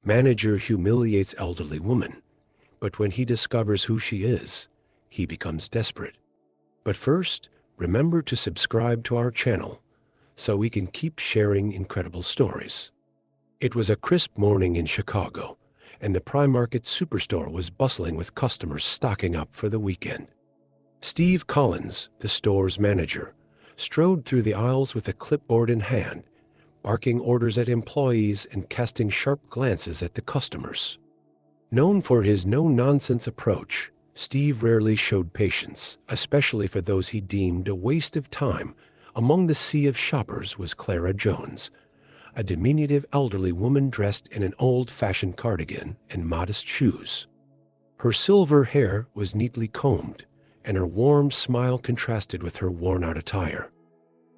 Manager humiliates elderly woman, but when he discovers who she is, he becomes desperate. But first, remember to subscribe to our channel so we can keep sharing incredible stories. It was a crisp morning in Chicago, and the Primarket superstore was bustling with customers stocking up for the weekend. Steve Collins, the store's manager, strode through the aisles with a clipboard in hand, barking orders at employees and casting sharp glances at the customers. Known for his no-nonsense approach, Steve rarely showed patience, especially for those he deemed a waste of time. Among the sea of shoppers was Clara Jones, a diminutive elderly woman dressed in an old-fashioned cardigan and modest shoes. Her silver hair was neatly combed, and her warm smile contrasted with her worn-out attire.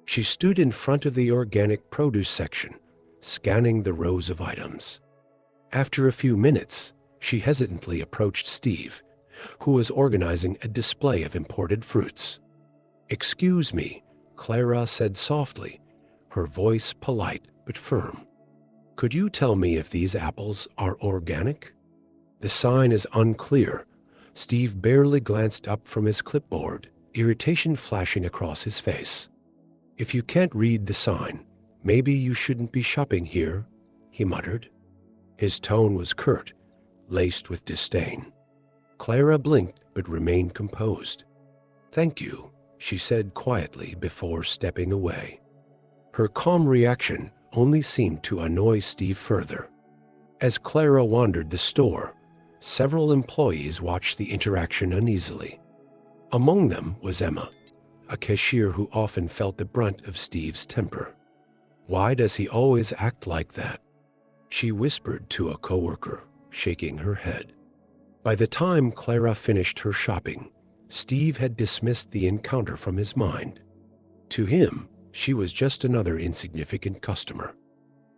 She stood in front of the organic produce section, scanning the rows of items. After a few minutes, she hesitantly approached Steve, who was organizing a display of imported fruits. "Excuse me," Clara said softly, her voice polite but firm. "Could you tell me if these apples are organic?" "The sign is unclear." Steve barely glanced up from his clipboard, irritation flashing across his face. "If you can't read the sign, maybe you shouldn't be shopping here," he muttered. His tone was curt, laced with disdain. Clara blinked but remained composed. "Thank you," she said quietly before stepping away. Her calm reaction only seemed to annoy Steve further. As Clara wandered the store, several employees watched the interaction uneasily. Among them was Emma, a cashier who often felt the brunt of Steve's temper. "Why does he always act like that?" she whispered to a coworker, shaking her head. By the time Clara finished her shopping, Steve had dismissed the encounter from his mind. To him, she was just another insignificant customer.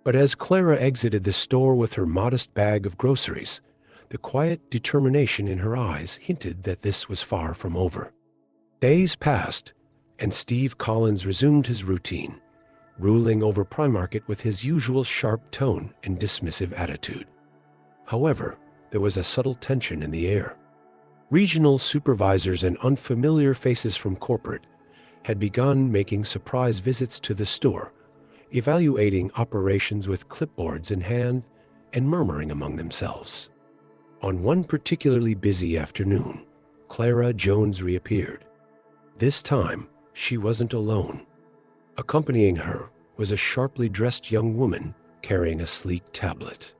But as Clara exited the store with her modest bag of groceries, the quiet determination in her eyes hinted that this was far from over. Days passed, and Steve Collins resumed his routine, ruling over Primarket with his usual sharp tone and dismissive attitude. However, there was a subtle tension in the air. Regional supervisors and unfamiliar faces from corporate had begun making surprise visits to the store, evaluating operations with clipboards in hand and murmuring among themselves. On one particularly busy afternoon, Clara Jones reappeared. This time, she wasn't alone. Accompanying her was a sharply dressed young woman carrying a sleek tablet.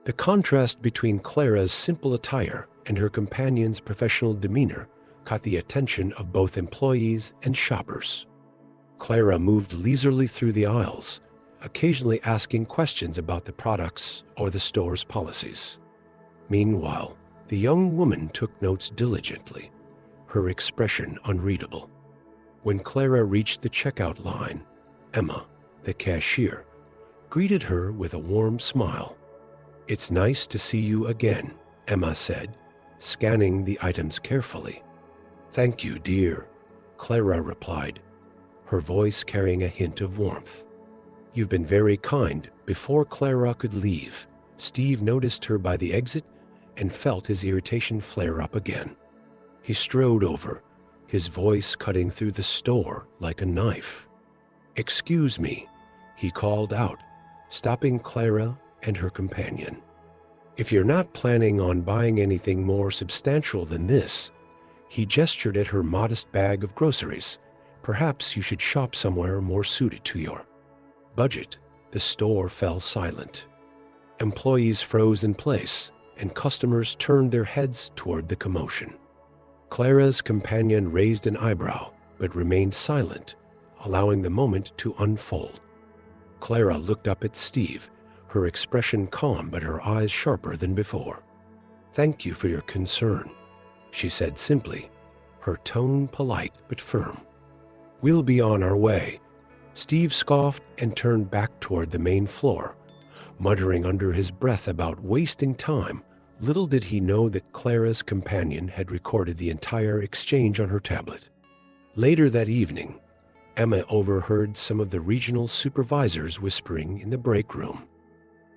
The contrast between Clara's simple attire and her companion's professional demeanor caught the attention of both employees and shoppers. Clara moved leisurely through the aisles, occasionally asking questions about the products or the store's policies. Meanwhile, the young woman took notes diligently, her expression unreadable. When Clara reached the checkout line, Emma, the cashier, greeted her with a warm smile. "It's nice to see you again," Emma said, scanning the items carefully. "Thank you, dear," Clara replied, her voice carrying a hint of warmth. "You've been very kind." Before Clara could leave, Steve noticed her by the exit and felt his irritation flare up again. He strode over, his voice cutting through the store like a knife. "Excuse me," he called out, stopping Clara and her companion. "If you're not planning on buying anything more substantial than this," he gestured at her modest bag of groceries, "perhaps you should shop somewhere more suited to your budget." The store fell silent. Employees froze in place, and customers turned their heads toward the commotion. Clara's companion raised an eyebrow, but remained silent, allowing the moment to unfold. Clara looked up at Steve, her expression calm but her eyes sharper than before. "Thank you for your concern," she said simply, her tone polite but firm. "We'll be on our way." Steve scoffed and turned back toward the main floor, muttering under his breath about wasting time. Little did he know that Clara's companion had recorded the entire exchange on her tablet. Later that evening, Emma overheard some of the regional supervisors whispering in the break room.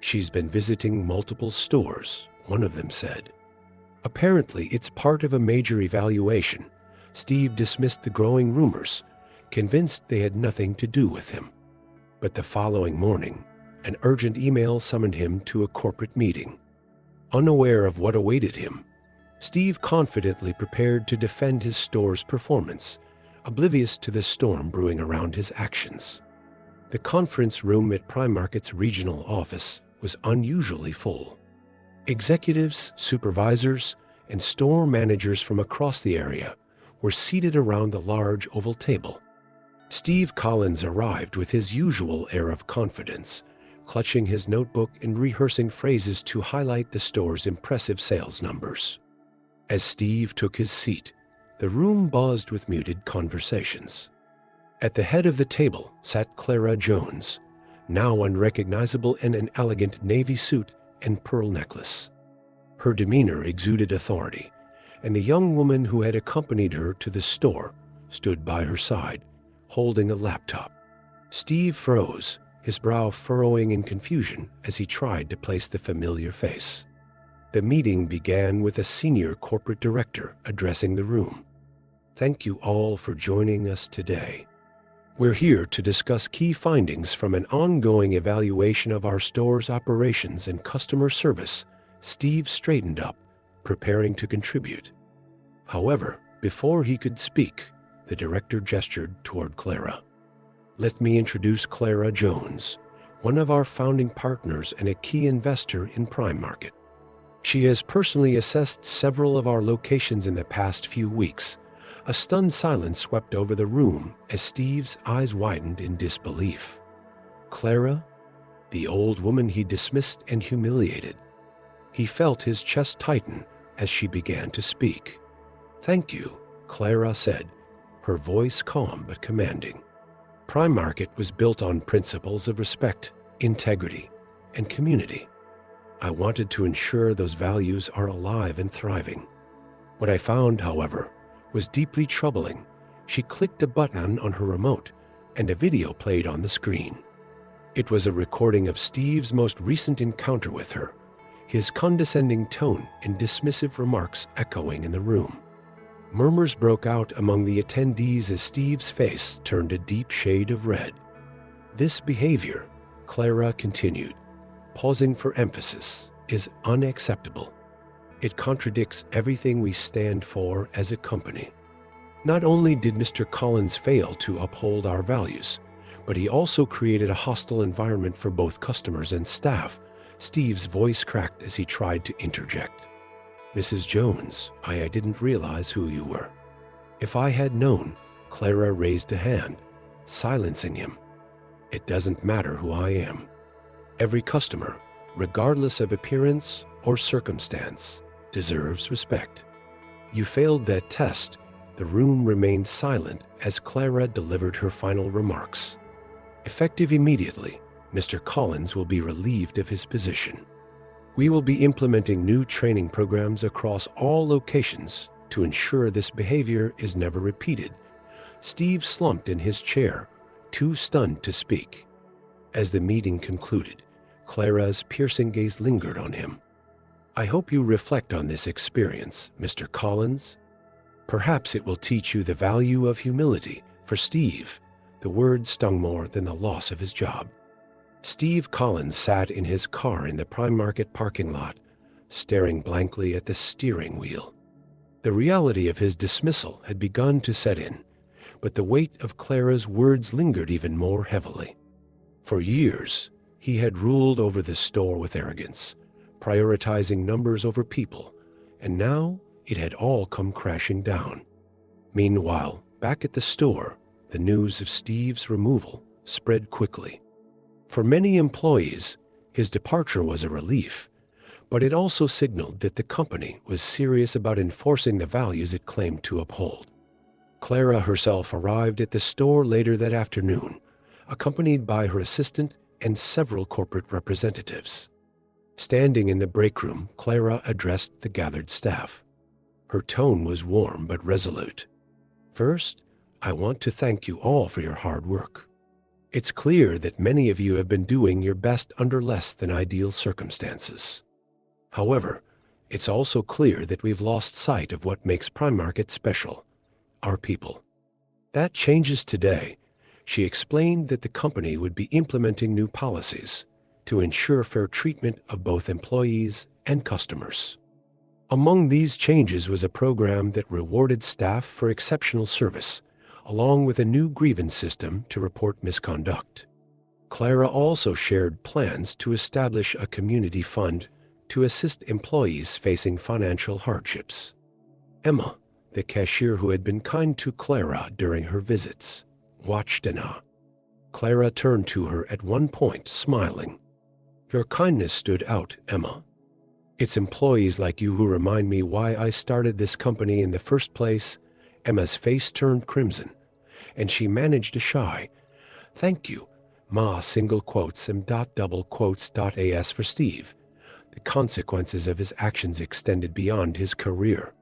She's been visiting multiple stores, one of them said. Apparently, it's part of a major evaluation. Steve dismissed the growing rumors, convinced they had nothing to do with him. But the following morning, an urgent email summoned him to a corporate meeting. Unaware of what awaited him, Steve confidently prepared to defend his store's performance, oblivious to the storm brewing around his actions. The conference room at Primarket's regional office was unusually full. Executives, supervisors, and store managers from across the area were seated around the large oval table. Steve Collins arrived with his usual air of confidence, clutching his notebook and rehearsing phrases to highlight the store's impressive sales numbers. As Steve took his seat, the room buzzed with muted conversations. At the head of the table sat Clara Jones, now unrecognizable in an elegant navy suit and pearl necklace. Her demeanor exuded authority, and the young woman who had accompanied her to the store stood by her side, holding a laptop. Steve froze, his brow furrowing in confusion as he tried to place the familiar face. The meeting began with a senior corporate director addressing the room. "Thank you all for joining us today. We're here to discuss key findings from an ongoing evaluation of our store's operations and customer service." Steve straightened up, preparing to contribute. However, before he could speak, the director gestured toward Clara. "Let me introduce Clara Jones, one of our founding partners and a key investor in Primarket. She has personally assessed several of our locations in the past few weeks." A stunned silence swept over the room as Steve's eyes widened in disbelief. Clara? The old woman he dismissed and humiliated. He felt his chest tighten as she began to speak. "Thank you," Clara said, her voice calm but commanding. Primarket was built on principles of respect, integrity, and community. I wanted to ensure those values are alive and thriving. What I found, however, was deeply troubling. She clicked a button on her remote, and a video played on the screen. It was a recording of Steve's most recent encounter with her, his condescending tone and dismissive remarks echoing in the room. Murmurs broke out among the attendees as Steve's face turned a deep shade of red. "This behavior," Clara continued, pausing for emphasis, "is unacceptable. It contradicts everything we stand for as a company. Not only did Mr. Collins fail to uphold our values, but he also created a hostile environment for both customers and staff." Steve's voice cracked as he tried to interject. "Mrs. Jones, I didn't realize who you were." "If I had known," Clara raised a hand, silencing him. "It doesn't matter who I am. Every customer, regardless of appearance or circumstance, deserves respect. You failed that test." The room remained silent as Clara delivered her final remarks. "Effective immediately, Mr. Collins will be relieved of his position. We will be implementing new training programs across all locations to ensure this behavior is never repeated." Steve slumped in his chair, too stunned to speak. As the meeting concluded, Clara's piercing gaze lingered on him. "I hope you reflect on this experience, Mr. Collins. Perhaps it will teach you the value of humility." For Steve, the word stung more than the loss of his job. Steve Collins sat in his car in the Primarket parking lot, staring blankly at the steering wheel. The reality of his dismissal had begun to set in, but the weight of Clara's words lingered even more heavily. For years, he had ruled over the store with arrogance, prioritizing numbers over people, and now it had all come crashing down. Meanwhile, back at the store, the news of Steve's removal spread quickly. For many employees, his departure was a relief, but it also signaled that the company was serious about enforcing the values it claimed to uphold. Clara herself arrived at the store later that afternoon, accompanied by her assistant and several corporate representatives. Standing in the break room, Clara addressed the gathered staff. Her tone was warm but resolute. "First, I want to thank you all for your hard work. It's clear that many of you have been doing your best under less than ideal circumstances. However, it's also clear that we've lost sight of what makes Primarket special, our people. That changes today. She explained that the company would be implementing new policies to ensure fair treatment of both employees and customers. Among these changes was a program that rewarded staff for exceptional service, along with a new grievance system to report misconduct. Clara also shared plans to establish a community fund to assist employees facing financial hardships. Emma, the cashier who had been kind to Clara during her visits, watched in awe. Clara turned to her at one point, smiling. "Your kindness stood out, Emma. It's employees like you who remind me why I started this company in the first place." Emma's face turned crimson, and she managed a shy, "Thank you, Ma," single quotes and double quotes as for Steve. The consequences of his actions extended beyond his career.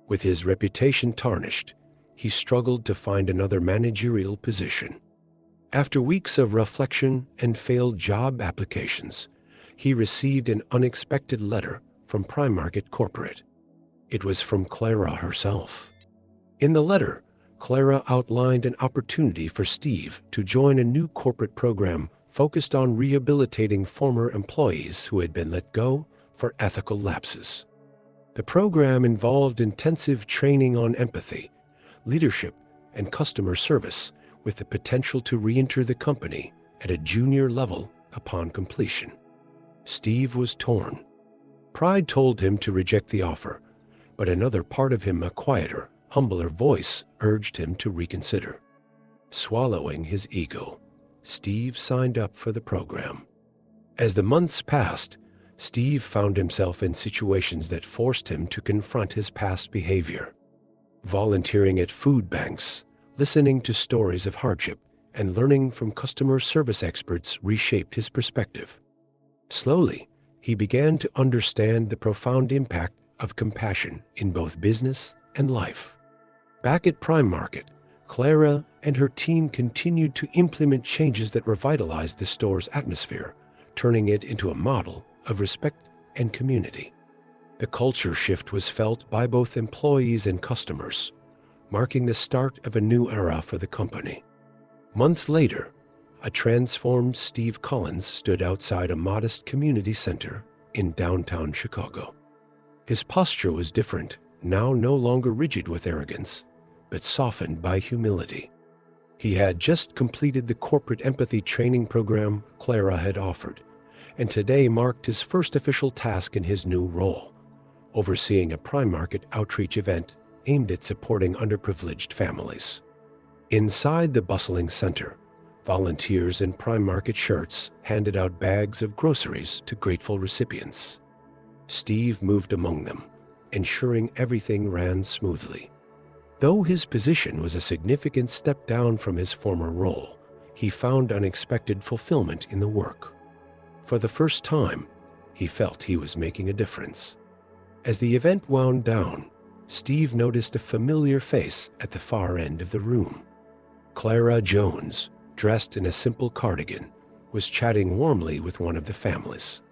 With his reputation tarnished, he struggled to find another managerial position. After weeks of reflection and failed job applications, he received an unexpected letter from Primarket Corporate. It was from Clara herself. In the letter, Clara outlined an opportunity for Steve to join a new corporate program focused on rehabilitating former employees who had been let go for ethical lapses. The program involved intensive training on empathy, leadership, and customer service, with the potential to re-enter the company at a junior level upon completion. Steve was torn. Pride told him to reject the offer, but another part of him, a quieter, humbler voice, urged him to reconsider. Swallowing his ego, Steve signed up for the program. As the months passed, Steve found himself in situations that forced him to confront his past behavior. Volunteering at food banks, listening to stories of hardship, and learning from customer service experts reshaped his perspective. Slowly, he began to understand the profound impact of compassion in both business and life. Back at Primarket, Clara and her team continued to implement changes that revitalized the store's atmosphere, turning it into a model of respect and community. The culture shift was felt by both employees and customers, marking the start of a new era for the company. Months later, a transformed Steve Collins stood outside a modest community center in downtown Chicago. His posture was different, now no longer rigid with arrogance, but softened by humility. He had just completed the corporate empathy training program Clara had offered, and today marked his first official task in his new role, overseeing a Primarket outreach event aimed at supporting underprivileged families. Inside the bustling center, volunteers in Primarket shirts handed out bags of groceries to grateful recipients. Steve moved among them, ensuring everything ran smoothly. Though his position was a significant step down from his former role, he found unexpected fulfillment in the work. For the first time, he felt he was making a difference. As the event wound down, Steve noticed a familiar face at the far end of the room. Clara Jones, dressed in a simple cardigan, was chatting warmly with one of the families.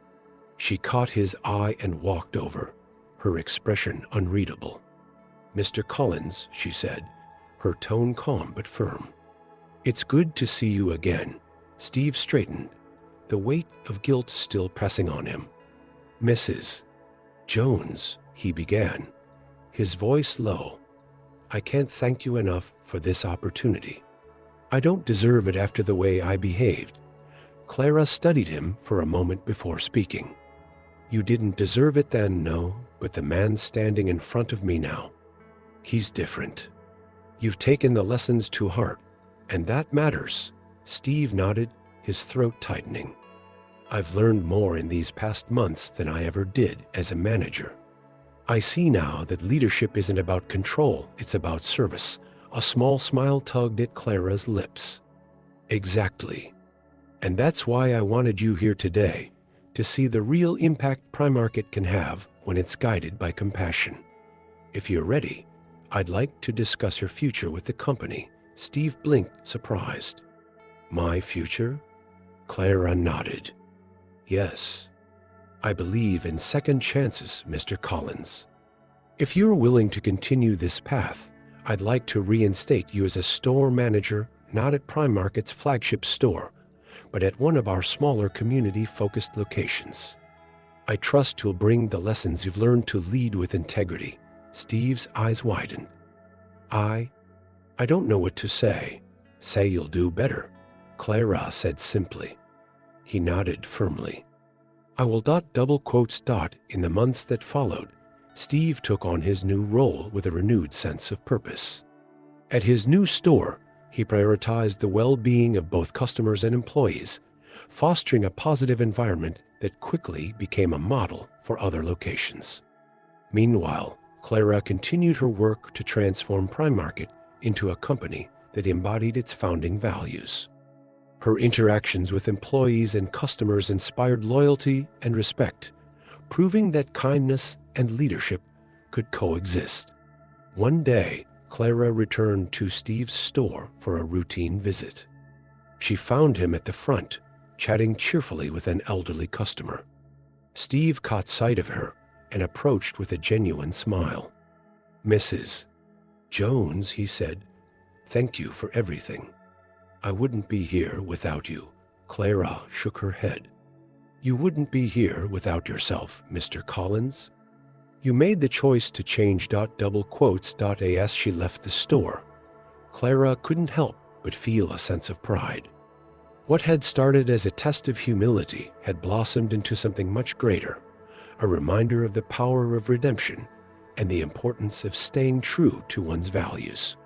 She caught his eye and walked over, her expression unreadable. "Mr. Collins," she said, her tone calm but firm. "It's good to see you again." Steve straightened, the weight of guilt still pressing on him. "Mrs. Jones," he began, his voice low, "I can't thank you enough for this opportunity. I don't deserve it after the way I behaved." Clara studied him for a moment before speaking. "You didn't deserve it then, no, but the man standing in front of me now, he's different. You've taken the lessons to heart, and that matters." Steve nodded, his throat tightening. "I've learned more in these past months than I ever did as a manager. I see now that leadership isn't about control, it's about service." A small smile tugged at Clara's lips. "Exactly. And that's why I wanted you here today, to see the real impact Primarket can have when it's guided by compassion. If you're ready, I'd like to discuss your future with the company." Steve blinked, surprised. My future? Clara nodded. Yes, I believe in second chances, Mr. Collins. If you're willing to continue this path, I'd like to reinstate you as a store manager, not at Primark's flagship store, but at one of our smaller community-focused locations. I trust you'll bring the lessons you've learned to lead with integrity. Steve's eyes widened. I don't know what to say. Say you'll do better, Clara said simply. He nodded firmly. I will ... In the months that followed, Steve took on his new role with a renewed sense of purpose. At his new store, he prioritized the well-being of both customers and employees, fostering a positive environment that quickly became a model for other locations. Meanwhile, Clara continued her work to transform Primark into a company that embodied its founding values. Her interactions with employees and customers inspired loyalty and respect, proving that kindness and leadership could coexist. One day, Clara returned to Steve's store for a routine visit. She found him at the front, chatting cheerfully with an elderly customer. Steve caught sight of her and approached with a genuine smile. "Mrs. Jones," he said, "thank you for everything." "I wouldn't be here without you." Clara shook her head. "You wouldn't be here without yourself, Mr. Collins." You made the choice to change ... As she left the store, Clara couldn't help but feel a sense of pride. What had started as a test of humility had blossomed into something much greater, a reminder of the power of redemption and the importance of staying true to one's values.